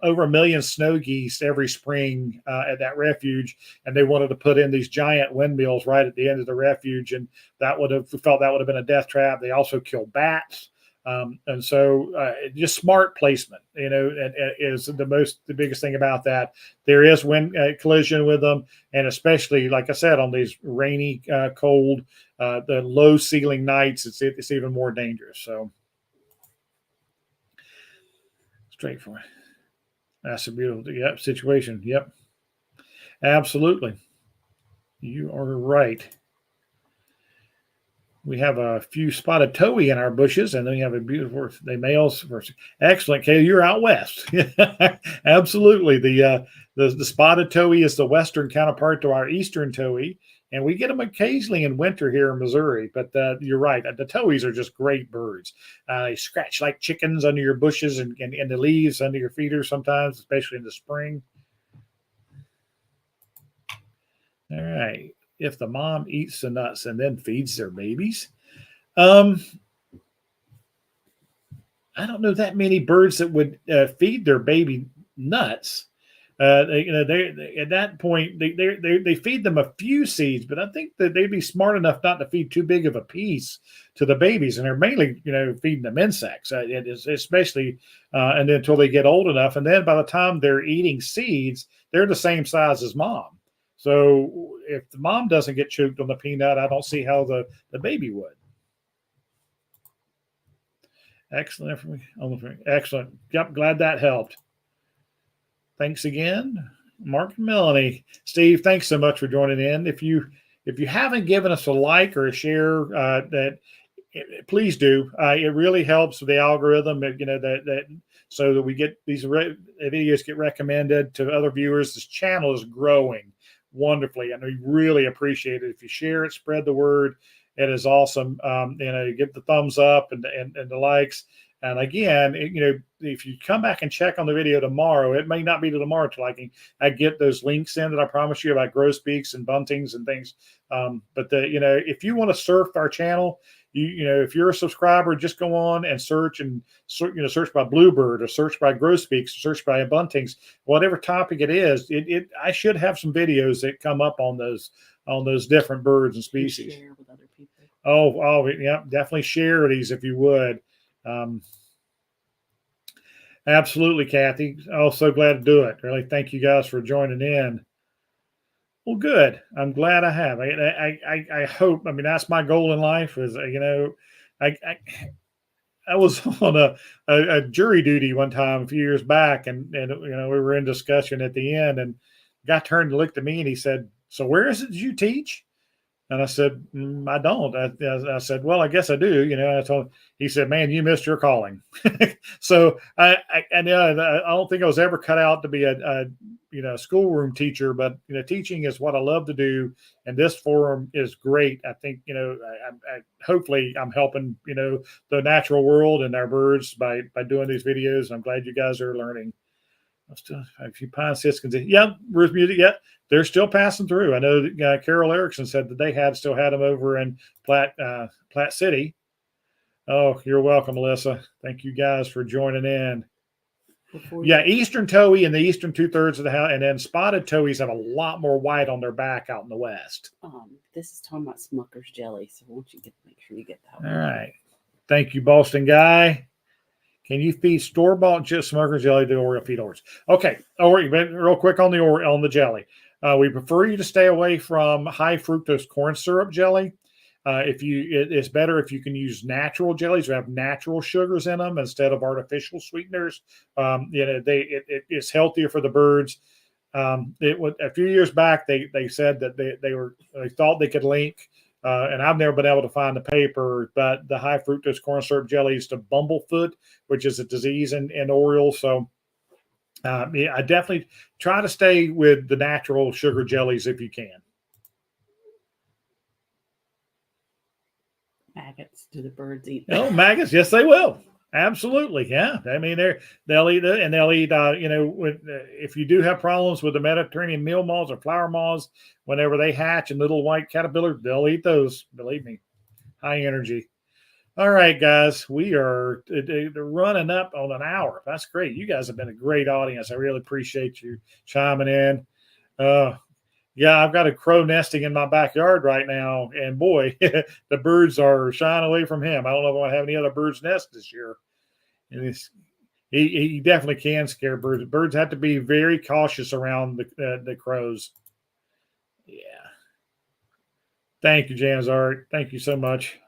S1: over 1 million snow geese every spring at that refuge, and they wanted to put in these giant windmills right at the end of the refuge, and we felt that would have been a death trap. They also kill bats, and so just smart placement, is the biggest thing about that. There is wind collision with them, and especially, like I said, on these rainy, cold, the low ceiling nights, it's even more dangerous. So straightforward. That's a beautiful situation. Yep. Absolutely. You are right. We have a few spotted towhee in our bushes, and then we have a beautiful males. Excellent, Kay. You're out west. Absolutely. The spotted towhee is the western counterpart to our eastern towhee, and we get them occasionally in winter here in Missouri. But you're right. The towhees are just great birds. They scratch like chickens under your bushes and the leaves under your feeders sometimes, especially in the spring. All right. If the mom eats the nuts and then feeds their babies. I don't know that many birds that would feed their baby nuts. They at that point they feed them a few seeds, but I think that they'd be smart enough not to feed too big of a piece to the babies, and they're mainly feeding them insects, especially and then until they get old enough, and then by the time they're eating seeds, they're the same size as mom. So if the mom doesn't get choked on the peanut, I don't see how the baby would. Excellent. Excellent. Yep, glad that helped. Thanks again, Mark and Melanie. Steve, thanks so much for joining in. If you haven't given us a like or a share, please do. It really helps with the algorithm. That so that we get these videos get recommended to other viewers. This channel is growing wonderfully, and we really appreciate it. If you share it, spread the word. It is awesome. Give the thumbs up and the likes. And again, if you come back and check on the video tomorrow, it may not be tomorrow till I get those links in that I promised you about grosbeaks and buntings and things. But if you want to surf our channel, if you're a subscriber, just go on and search by Bluebird or search by grosbeaks, or search by buntings, whatever topic it is. I should have some videos that come up on those different birds and species.
S2: Share with other people.
S1: Oh, yeah, definitely share these if you would. Absolutely, Kathy. Oh, so glad to do it. Really, thank you guys for joining in. Well, good. I'm glad I have. I hope. I mean, that's my goal in life. Is I was on a jury duty one time a few years back, and we were in discussion at the end, and the guy turned and looked at me and he said, "So where is it that you teach?" And I said, I don't. I said, well, I guess I do. I told him. He said, man, you missed your calling. So I don't think I was ever cut out to be a schoolroom teacher, but teaching is what I love to do, and this forum is great. I think hopefully I'm helping the natural world and our birds by doing these videos. I'm glad you guys are learning. Still a few pine siskins. Yeah, Ruth Music. Yeah, they're still passing through. I know that Carol Erickson said that they still had them over in Platte City. Oh, you're welcome, Melissa. Thank you guys for joining in. Eastern towhee in the eastern 2/3 of the house, and then spotted towhees have a lot more white on their back out in the west.
S2: This is talking about Smucker's jelly, so why don't you make sure you get that.
S1: All right. Thank you, Boston guy. Can you feed store-bought Smucker's jelly to Oriole feeders? Okay, real quick on the jelly. We prefer you to stay away from high fructose corn syrup jelly. It's better if you can use natural jellies that have natural sugars in them instead of artificial sweeteners. It's healthier for the birds. A few years back, they said that they thought they could link. And I've never been able to find the paper, but the high fructose corn syrup jellies to bumblefoot, which is a disease in Orioles. So I definitely try to stay with the natural sugar jellies if you can.
S2: Maggots. Do the birds eat?
S1: Oh, maggots. Yes, they will. Absolutely, yeah. I mean, they'll eat it, and they'll eat. If you do have problems with the Mediterranean meal moths or flower moths, whenever they hatch and little white caterpillars, they'll eat those. Believe me, high energy. All right, guys, we are running up on an hour. That's great. You guys have been a great audience. I really appreciate you chiming in. Yeah, I've got a crow nesting in my backyard right now, and boy, the birds are shying away from him. I don't know if I want to have any other birds nest this year. And he definitely can scare birds. Birds have to be very cautious around the crows. Yeah. Thank you, Janazart. Thank you so much,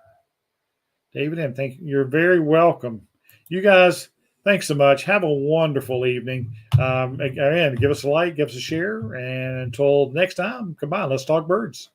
S1: David, and you're very welcome. You guys, thanks so much. Have a wonderful evening. Again, give us a like, give us a share, and until next time, come on, let's talk birds.